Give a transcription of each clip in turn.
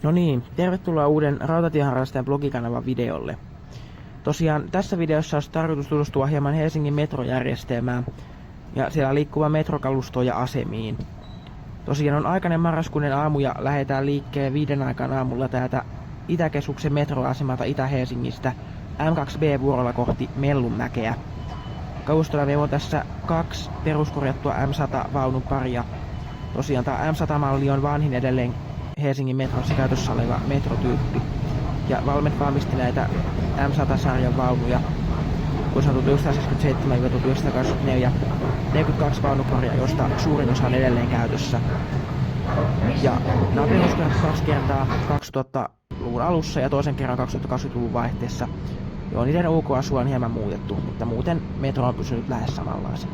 No niin, tervetuloa uuden Rautatieharrastajan blogikanavan videolle. Tosiaan tässä videossa olisi tarkoitus tutustua hieman Helsingin metrojärjestelmään ja siellä liikkuva metrokalustoon ja asemiin. Tosiaan on aikainen marraskuinen aamu ja lähdetään liikkeelle 5 aikaan aamulla täältä Itäkeskuksen metroasemalta Itä-Helsingistä M2B-vuorolla kohti Mellunmäkeä. Kalustolla meillä on tässä 2 peruskorjattua M100-vaunun paria. Tosiaan tämä M100-malli on vanhin edelleen Helsingin metrossa käytössä oleva metrotyyppi. Ja Valmet valmisti näitä M100-sarjan vaunuja vuosina 1977-1984 42 vaunuparia, joista suurin osa on edelleen käytössä. Ja nämä on peruskorjattu 2 kertaa 2000-luvun alussa ja toisen kerran 2020-luvun vaihteessa. Joo, niiden ulkoasua on hieman muutettu, mutta muuten metro on pysynyt lähes samanlaisena.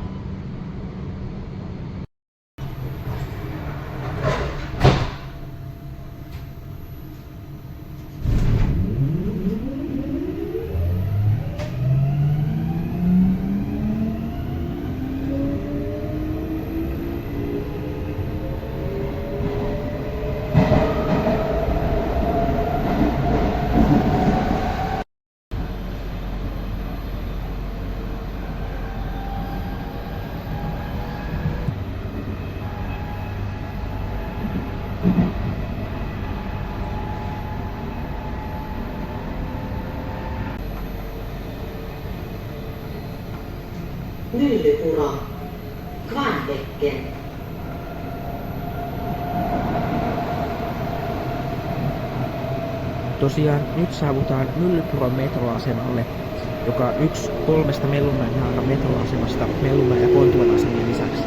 Myllypuro, Kvarnbäcken. Tosiaan nyt saavutaan Myllypuron metroasemalle, joka on yksi 3 Mellunmäen metroasemasta Mellunmäen ja Kontulan asemien lisäksi.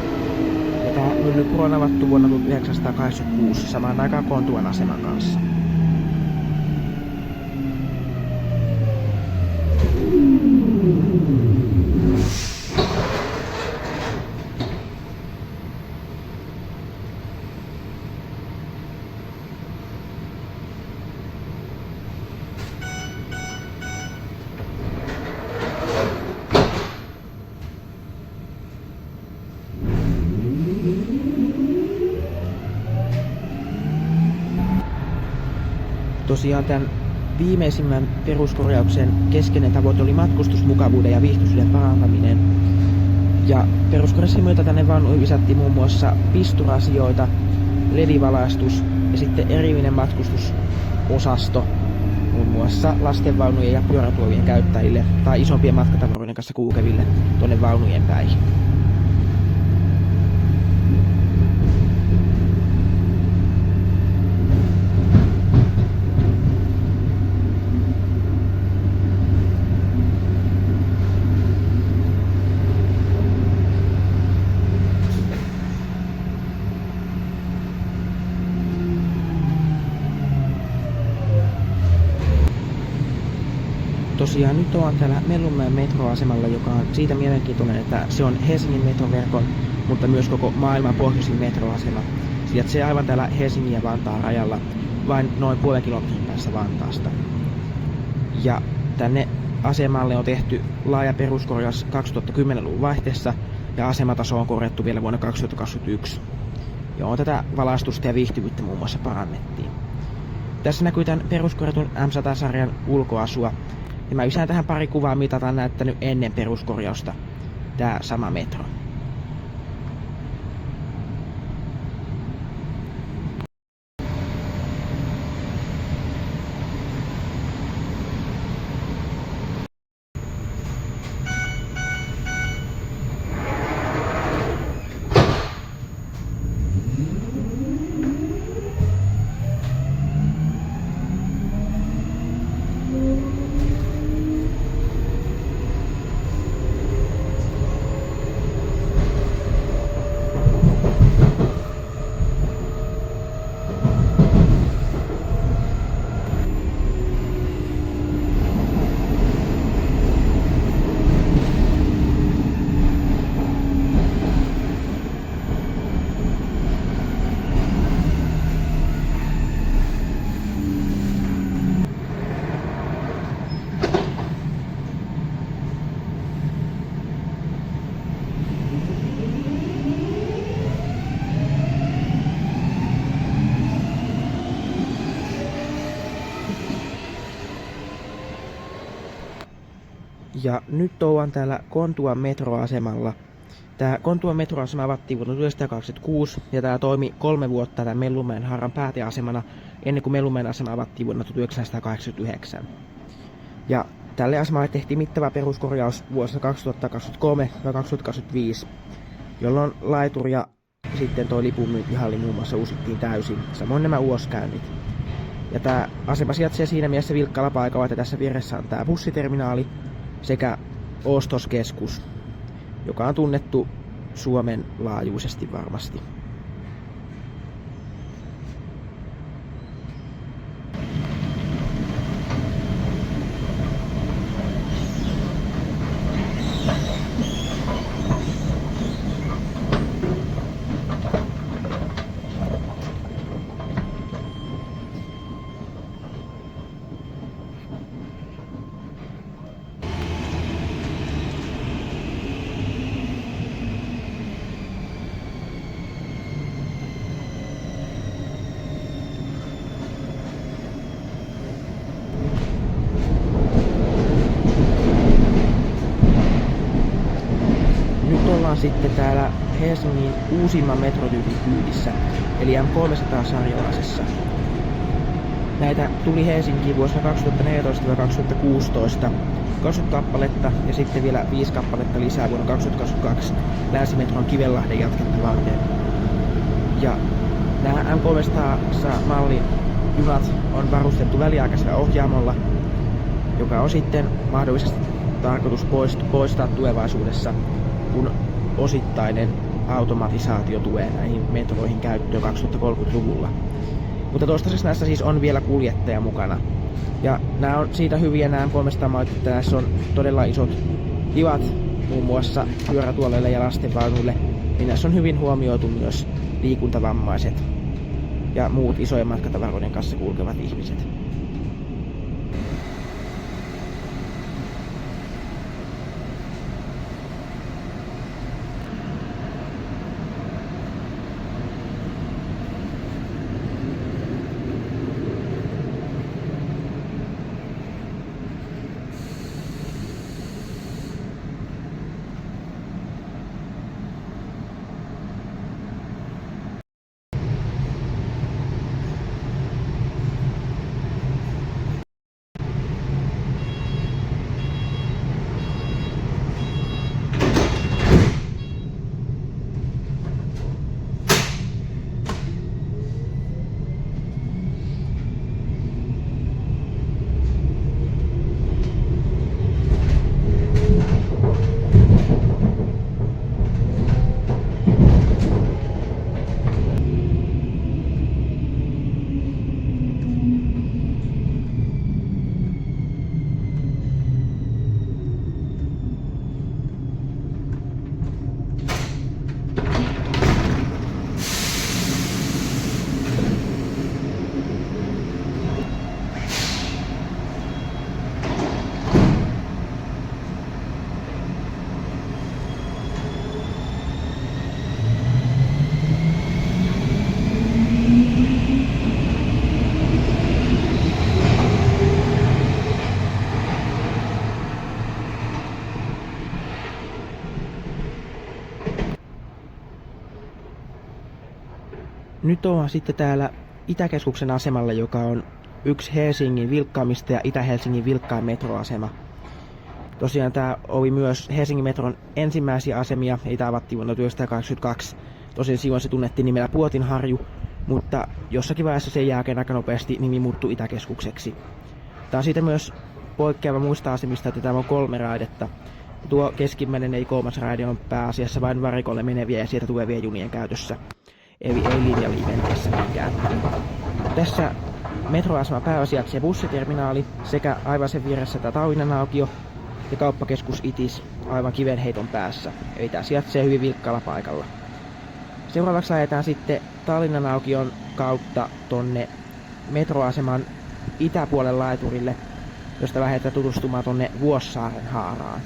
Ja tämä Myllypuro on avattu vuonna 1986 samaan aikaan Kontulan aseman kanssa. Tosiaan tämän viimeisimmän peruskorjauksen keskeinen tavoite oli matkustusmukavuuden ja viihtyisyyden parantaminen. Ja peruskorjauksen myötä tänne vaunuihin lisättiin muun muassa pisturasioita, LED-valaistus ja sitten erillinen matkustusosasto muun muassa lastenvaunujen ja pyörätuolien käyttäjille tai isompien matkatavaroiden kanssa kulkeville tuonne vaunujen päihin. Tosiaan nyt ollaan täällä Mellunmäen metroasemalla, joka on siitä mielenkiintoinen, että se on Helsingin metroverkon, mutta myös koko maailman pohjoisin metroasema. Sijaitsee aivan täällä Helsingin ja Vantaan rajalla, vain noin puolen kilometrin päässä Vantaasta. Ja tänne asemalle on tehty laaja peruskorjaus 2010-luvun vaihteessa ja asemataso on korjattu vielä vuonna 2021. Joo, tätä valaistusta ja viihtyvyyttä muun muassa parannettiin. Tässä näkyy tämän peruskorjatun M100-sarjan ulkoasua. Ja mä lisään tähän pari kuvaa, mitä on näyttänyt ennen peruskorjausta. Tää sama metro. Ja nyt touan täällä Kontuan metroasemalla. Tää Kontuan metroasema avattiin vuonna 1926 ja tää toimi 3 vuotta tämän Mellunmäen haaran pääteasemana ennen kuin Mellunmäen asema avattiin vuonna 1989. Ja tälle asemalle tehtiin mittava peruskorjaus vuosina 2023 ja 2025, jolloin laituri ja sitten toi lipunmyyntihalli muun muassa uusittiin täysin, samoin nämä uloskäynnit. Ja tää asema sijaitsee siinä mielessä vilkkaalla paikalla, että tässä vieressä on tää bussiterminaali sekä ostoskeskus, joka on tunnettu Suomen laajuisesti varmasti. Ollaan sitten täällä Helsingin uusimman metrotyypin kyydissä, eli M300-sarjalaisessa. Näitä tuli Helsinkiin vuosina 2014-2016 20 kappaletta ja sitten vielä 5 kappaletta lisää vuonna 2022 Länsimetron Kivenlahden jatketta varten. Ja nämä M300-mallin junat on varustettu väliaikaisella ohjaamolla, joka on sitten mahdollisesti tarkoitus poistaa tulevaisuudessa, kun osittainen automatisaatio tulee näihin metroihin käyttöön 2030-luvulla. Mutta toistaiseksi näissä siis on vielä kuljettaja mukana. Ja nämä on siitä hyviä nämä M300-mallit, että näissä on todella isot tilat muun muassa pyörätuoleille ja lastenvaunuille, niin näissä on hyvin huomioitu myös liikuntavammaiset ja muut isojen matkatavaroiden kanssa kulkevat ihmiset. Nyt ollaan sitten täällä Itäkeskuksen asemalla, joka on yksi Helsingin vilkkaimmista ja Itä-Helsingin vilkkain metroasema. Tosiaan tämä oli myös Helsingin metron ensimmäisiä asemia, ei tämä avattiin vuonna 1982. Tosiaan silloin se tunnettiin nimellä Puotinharju, mutta jossakin vaiheessa sen jälkeen aika nopeasti nimi muuttui Itäkeskukseksi. Tämä on siitä myös poikkeava muista asemista, että tämä on 3 raidetta. Tuo keskimmäinen ei 3. raide on pääasiassa vain varikolle meneviä ja sieltä tulevien junien käytössä. Eli ei linjaliikenteessä mikään. Tässä metroasema pääasiassa bussiterminaali sekä aivan sen vieressä tämä Tallinnan aukio ja kauppakeskus Itis aivan kivenheiton päässä. Eli tämä sijaitsee hyvin vilkkaalla paikalla. Seuraavaksi ajetaan sitten Tallinnan aukion kautta tonne metroaseman itäpuolen laiturille, josta lähdetään tutustumaan tonne Vuosaaren haaraan.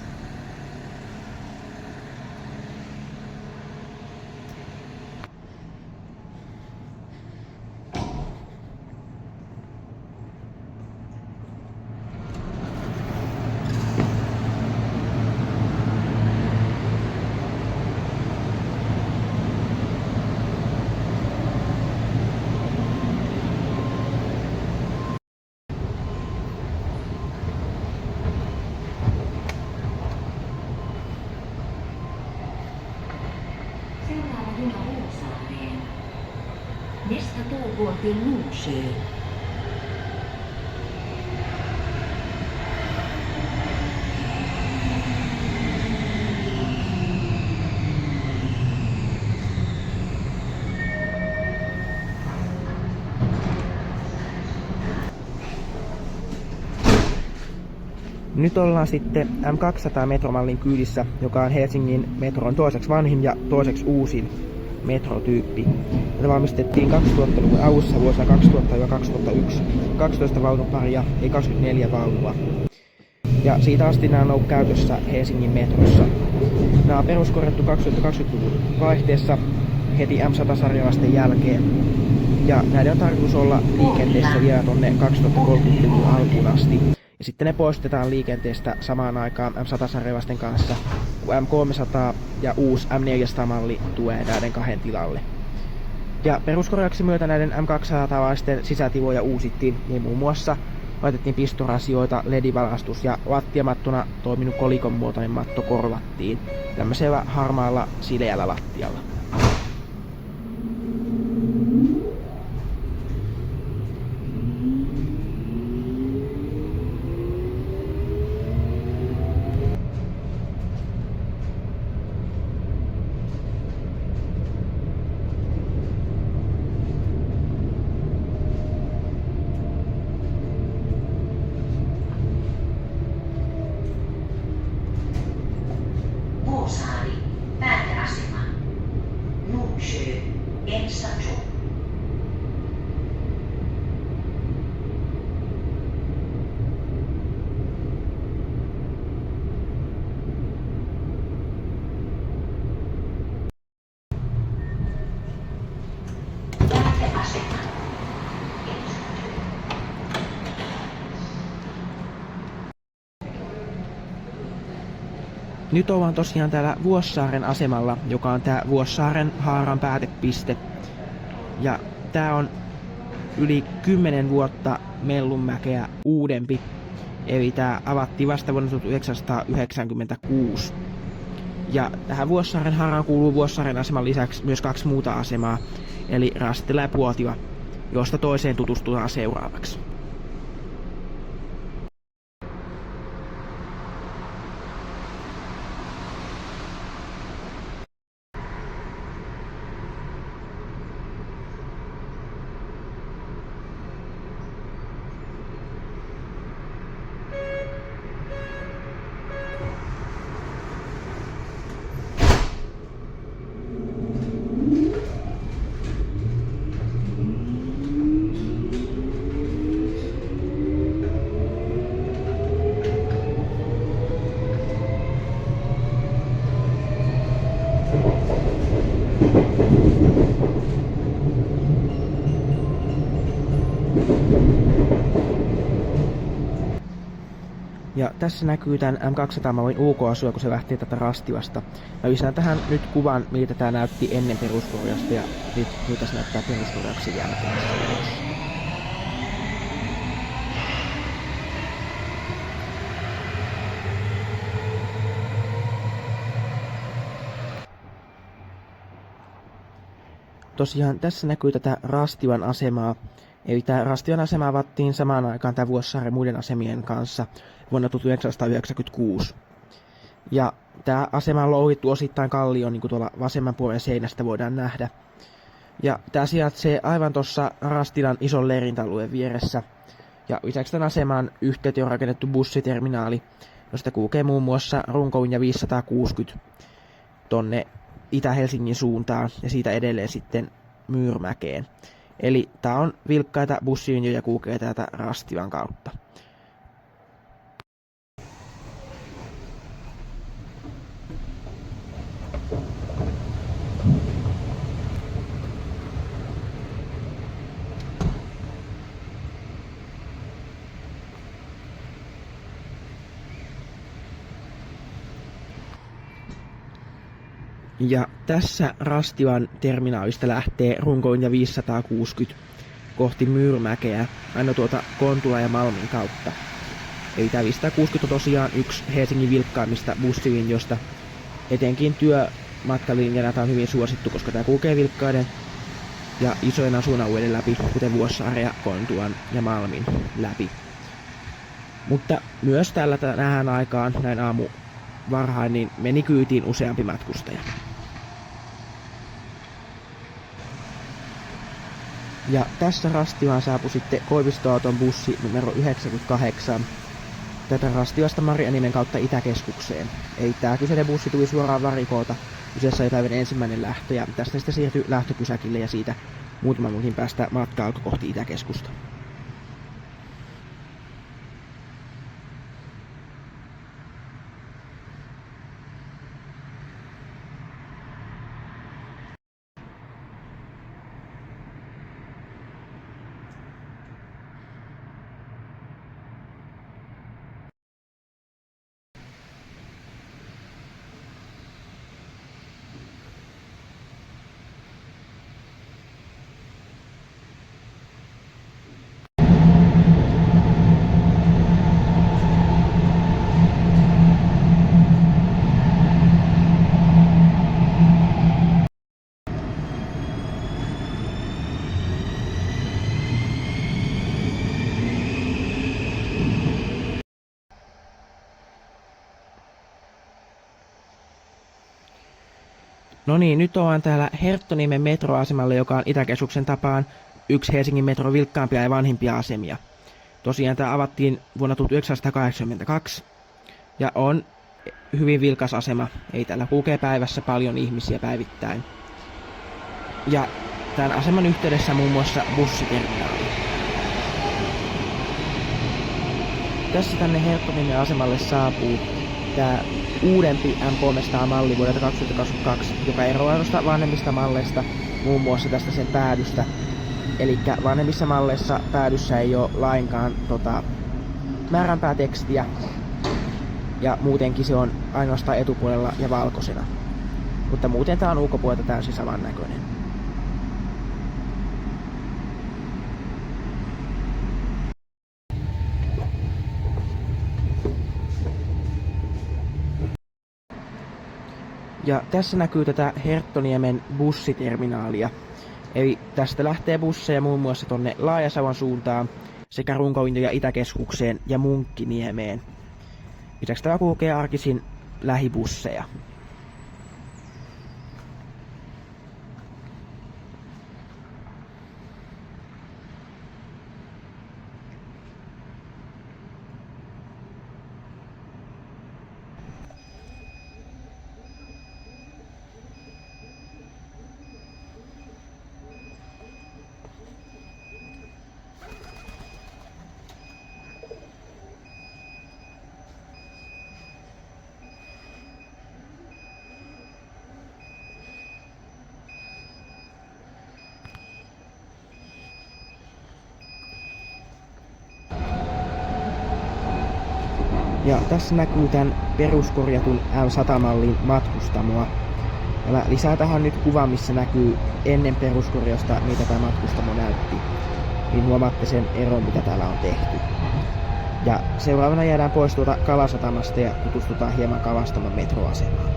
Seuraava juna Vuosaareen. Nästa tåg går till Nordsjö. Nyt ollaan sitten M200-metromallin kyydissä, joka on Helsingin metron toiseksi vanhin ja toiseksi uusin metrotyyppi. Tätä valmistettiin 2000-luvun alussa vuosina 2000-2001. 12 vaunuparia ja 24 vaunua. Ja siitä asti nämä on ollut käytössä Helsingin metrossa. Nämä on peruskorjattu 2020-luvun vaihteessa heti M100-sarjalaisten jälkeen. Ja näiden on tarkoitus olla liikenteessä vielä tonne 2030-luvun alkuun asti. Ja sitten ne poistetaan liikenteestä samaan aikaan M100-sarjalaisten kanssa, kun M300 ja uusi M400-malli tulee näiden kahden tilalle. Ja peruskorjauksen myötä näiden M200-laisten sisätiloja uusittiin, niin muun muassa laitettiin pistorasioita, LED-valaistus ja lattiamattona toiminut kolikon muotoinen matto korvattiin tämmöisellä harmaalla sileällä lattialla. Vuosaari, pääteasema. Nordsjö, Ensastation. Pääteasema. Nyt ollaan tosiaan täällä Vuosaaren asemalla, joka on tää Vuosaaren haaran päätepiste. Ja tää on yli 10 vuotta Mellunmäkeä uudempi. Eli tää avattiin vasta vuonna 1996. Ja tähän Vuosaaren haaraan kuuluu Vuosaaren aseman lisäksi myös 2 muuta asemaa, eli Rastila ja Puotila, josta toiseen tutustutaan seuraavaksi. Ja tässä näkyy tämän M200-mallin ulkoasua, kun se lähtee tätä Rastilasta. Mä lisään tähän nyt kuvan, miltä tää näytti ennen peruskorjausta ja nyt miltä se näyttää peruskorjauksen jälkeen. Tosiaan tässä näkyy tätä Rastilan asemaa. Eli tämä Rastilan asema avattiin samaan aikaan tämän Vuosaaren muiden asemien kanssa vuonna 1996. Ja tämä asema on louhittu osittain kallioon, niin kuin tuolla vasemman puolen seinästä voidaan nähdä. Ja tämä sijaitsee aivan tuossa Rastilan ison leirintäalueen vieressä. Ja lisäksi tämän aseman yhteyteen on rakennettu bussiterminaali, josta kulkee muun muassa runkolinja 560 tonne Itä-Helsingin suuntaan ja siitä edelleen sitten Myyrmäkeen. Eli tää on vilkkaita bussilinjoja kulkee täältä Rastilan kautta. Ja tässä Rastilan terminaalista lähtee runkolinja 560 kohti Myyrmäkeä aina tuota Kontula ja Malmin kautta. Eli tämä 560 on tosiaan yksi Helsingin vilkkaimmista bussilinjoista, etenkin matkalinjana tää on hyvin suosittu, koska tää kulkee vilkkaiden ja isojen asuinalueiden läpi, kuten Vuosaaren, Kontuan ja Malmin läpi. Mutta myös tähän aikaan, näin aamu varhain, niin meni kyytiin useampi matkustaja. Ja tässä Rastilaan saapui sitten Koivistoauton bussi numero 98. Tätä Rastilasta Marianiemen kautta Itäkeskukseen. Eli tää kyseinen bussi tuli suoraan Varikolta. Kyseessä oli päivän ensimmäinen lähtö ja tästä sitten siirtyi lähtöpysäkille ja siitä muutaman minuutin päästä matka alkoi kohti Itäkeskusta. No niin, nyt ollaan täällä Herttoniemen metroasemalla, joka on Itäkeskuksen tapaan yksi Helsingin metron vilkkaampia ja vanhimpia asemia. Tosiaan tämä avattiin vuonna 1982 ja on hyvin vilkas asema. Ei täällä kulkee päivässä paljon ihmisiä päivittäin. Ja tämän aseman yhteydessä on muun muassa bussiterminaali. Tässä tänne Herttoniemen asemalle saapuu tämä uudempi M300-malli vuodelta 2022, joka eroaa noista vanhemmista malleista, muun muassa tästä sen päädystä. Eli vanhemmissa malleissa päädyssä ei ole lainkaan määränpää tekstiä, ja muutenkin se on ainoastaan etupuolella ja valkoisena. Mutta muuten tää on ulkopuolelta täysin samannäköinen. Ja tässä näkyy tätä Herttoniemen bussiterminaalia. Eli tästä lähtee busseja muun muassa tonne Laajasavon suuntaan sekä Runkolinjo- ja Itäkeskukseen ja Munkkiniemeen. Lisäksi täällä kulkee arkisin lähibusseja. Ja tässä näkyy tämän peruskorjatun L100-mallin matkustamoa. Ja mä lisään tähän nyt kuvan, missä näkyy ennen peruskorjausta, mitä tämä matkustamo näytti. Niin huomaatte sen eron, mitä täällä on tehty. Ja seuraavana jäädään pois tuolta Kalasatamasta ja tutustutaan hieman Kalastamon metroasemaan.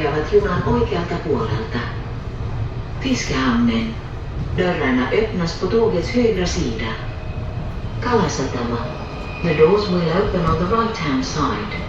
Kulkevat junan oikealta puolelta. Fiskehamnen. Dörrarna öppnas på tågets högra sida. Kalasatama. The doors will open on the right hand side.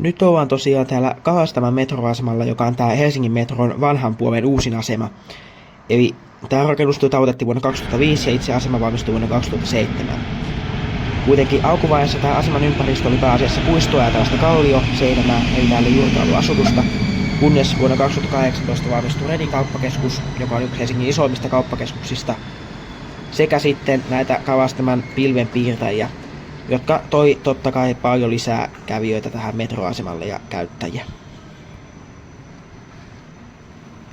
Nyt ollaan tosiaan täällä Kalastaman metroasemalla, joka on tää Helsingin metron vanhan puolen uusin asema. Eli tää rakennus aloitettiin vuonna 2005 ja itse asema valmistui vuonna 2007. Kuitenkin alkuvaiheessa tää aseman ympäristö oli pääasiassa puistoa ja tällaista kallioseinämää, eli täällä ei juurikaan ollut asutusta. Kunnes vuonna 2018 valmistui Redin kauppakeskus, joka on yksi Helsingin isoimmista kauppakeskuksista. Sekä sitten näitä Kalastaman pilvenpiirtäjiä, jotka toi totta kai paljon lisää kävijöitä tähän metroasemalle ja käyttäjiä.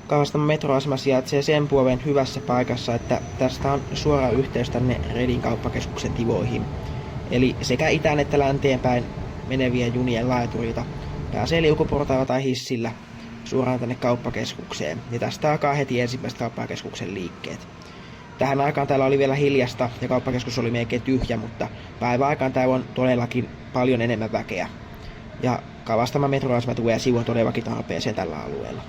Kalastaman metroasema sijaitsee sen puolen hyvässä paikassa, että tästä on suora yhteys tänne Redin kauppakeskuksen tiloihin. Eli sekä itään että länteen päin menevien junien laiturilta pääsee liukuportailla tai hissillä suoraan tänne kauppakeskukseen. Ja tästä alkaa heti ensimmäiset kauppakeskuksen liikkeet. Tähän aikaan täällä oli vielä hiljasta ja kauppakeskus oli melkein tyhjä, mutta päiväaikaan täällä on todellakin paljon enemmän väkeä. Ja Kalastaman metroasema tulee sivuun todellakin tarpeeseen tällä alueella.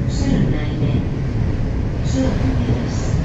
Sörnäinen. Sörnäs.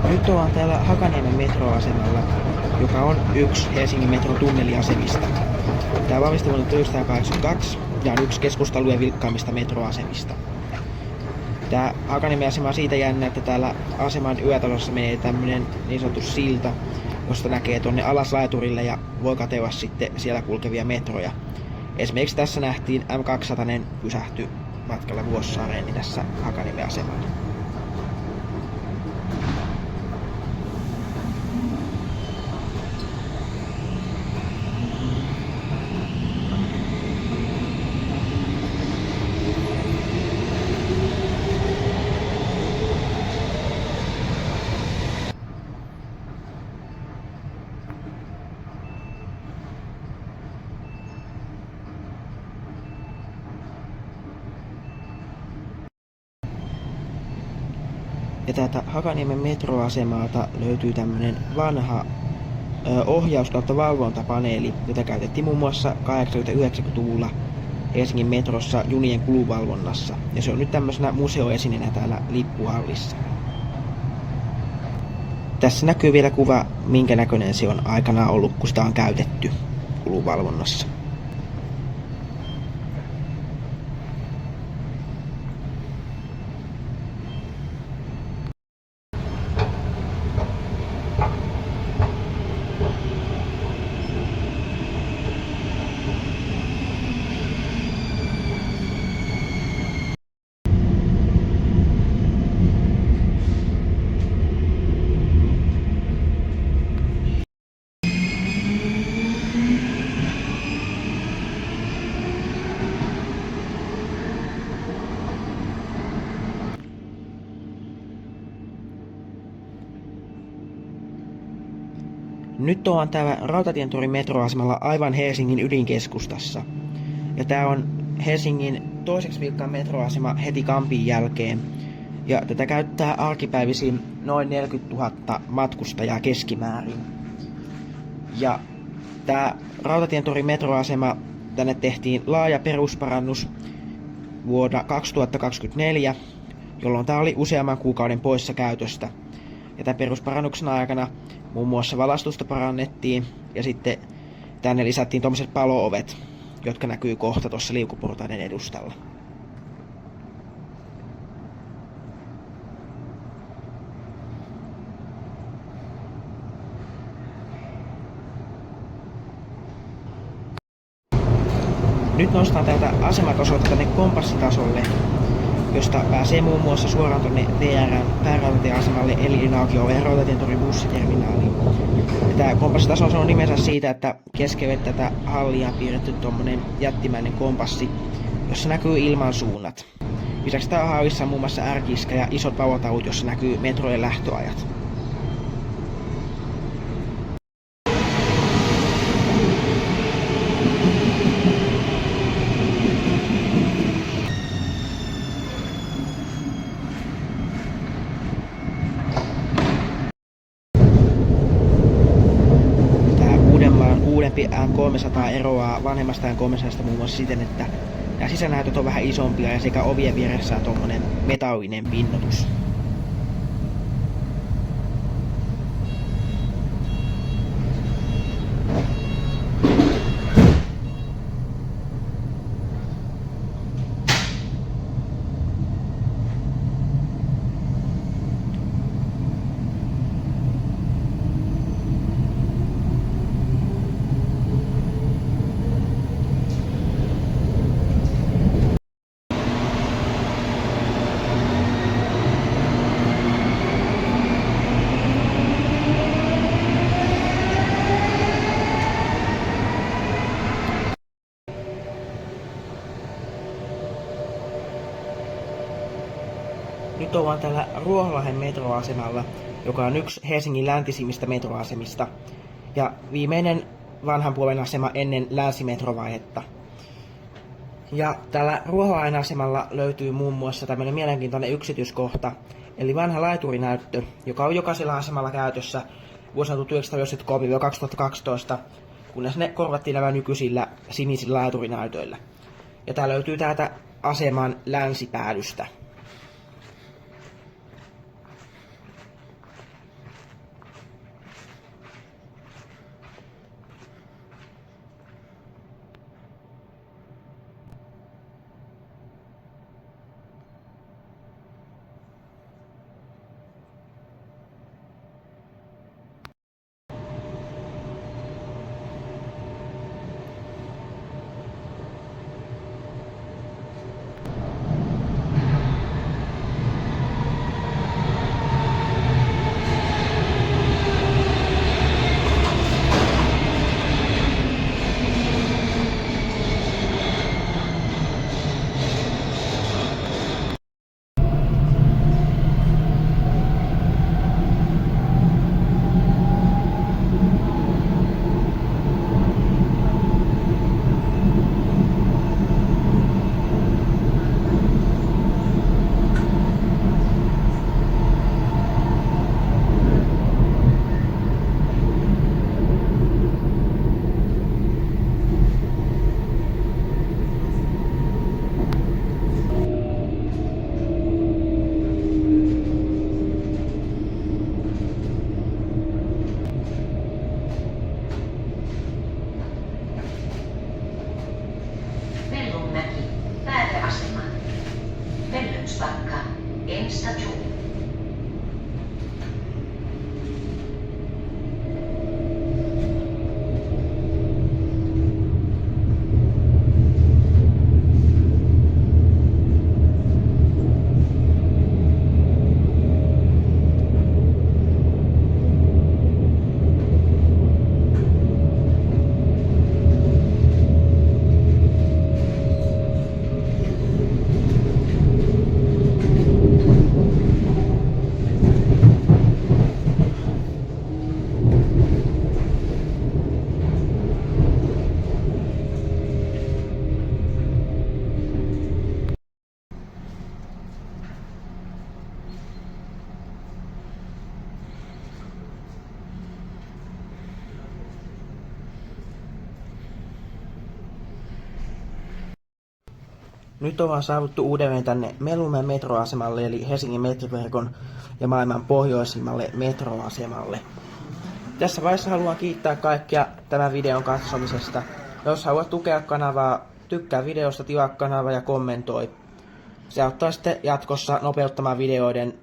Nyt ollaan täällä Hakaniemen metroasemalla, joka on yksi Helsingin metron tunneliasemista. Tää valmistui vuonna 1982 ja on yksi keskustalueen vilkkaimmista metroasemista. Tää Hakaniemen asema on siitä jännä, että täällä aseman yötalossa menee tämmönen niin sanottu silta, josta näkee tonne alas laiturille ja voi katsella sitten siellä kulkevia metroja. Esimerkiksi tässä nähtiin M200 pysähty matkalla Vuosaareen niin tässä Hakaniemen asemalla. Ja täältä Hakaniemen metroasemalta löytyy tämmönen vanha ohjaus kautta valvontapaneeli, jota käytettiin muun muassa 80-90-luvulla Helsingin metrossa junien kulunvalvonnassa. Ja se on nyt tämmöisenä museoesineenä täällä lippuhallissa. Tässä näkyy vielä kuva, minkä näköinen se on aikanaan ollut, kun sitä on käytetty kulunvalvonnassa. Nyt ollaan täällä Rautatientori metroasemalla aivan Helsingin ydinkeskustassa. Ja tää on Helsingin toiseksi vilkkaan metroasema heti Kampin jälkeen. Ja tätä käyttää arkipäivisin noin 40 000 matkustajaa keskimäärin. Ja tää Rautatientori metroasema, tänne tehtiin laaja perusparannus vuonna 2024, jolloin tää oli useamman kuukauden poissa käytöstä. Ja tämän perusparannuksen aikana muun muassa valastusta parannettiin ja sitten tänne lisättiin tommoset palo-ovet, jotka näkyy kohta tuossa liukuportaiden edustalla. Nyt nostan täältä asematasolta tänne kompassitasolle, josta pääsee muun muassa suoraan tuonne VR:n päärautatieasemalle eli Inaukioven Rautatientorin bussiterminaaliin. Tämä kompassitaso on nimensä siitä, että keskelle tätä hallia on piirretty tuommoinen jättimäinen kompassi, jossa näkyy ilmansuunnat. Lisäksi täällä hallissa on muun muassa ärkiskä ja isot valotaulut, jossa näkyy metrojen lähtöajat. Uudempi M300 eroaa vanhemmasta M300 muun muassa siten, että nämä sisänäytöt on vähän isompia ja sekä ovien vieressä on tuommoinen metallinen pinnoitus. Nyt ollaan täällä Ruoholahden metroasemalla, joka on yksi Helsingin läntisimmistä metroasemista ja viimeinen vanhan puolen asema ennen länsimetrovaihetta. Ja täällä Ruoholahden asemalla löytyy muun muassa tämmöinen mielenkiintoinen yksityiskohta, eli vanha laiturinäyttö, joka on jokaisella asemalla käytössä vuosina 1993-2012, kunnes ne korvattiin nämä nykyisillä sinisillä laiturinäytöillä. Ja tää löytyy täältä aseman länsipäädystä. Mellunmäki, pääteasema. Mellunspakka, Enstation. Nyt ollaan saavuttu uudelleen tänne Melumäen metroasemalle, eli Helsingin metroverkon ja maailman pohjoisimmalle metroasemalle. Tässä vaiheessa haluan kiittää kaikkia tämän videon katsomisesta. Jos haluat tukea kanavaa, tykkää videosta, tilaa kanava ja kommentoi. Se auttaa sitten jatkossa nopeuttamaan videoiden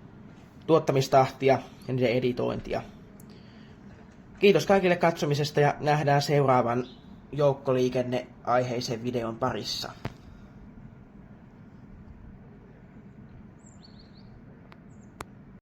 tuottamistahtia ja niiden editointia. Kiitos kaikille katsomisesta ja nähdään seuraavan joukkoliikenne-aiheisen videon parissa.